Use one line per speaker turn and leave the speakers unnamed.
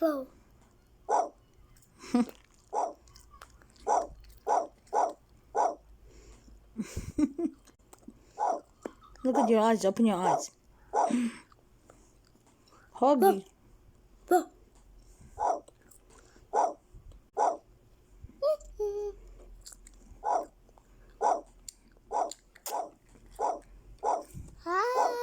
Bow.
Look at your eyes. Open your eyes. Huggy.
Bow. Ah.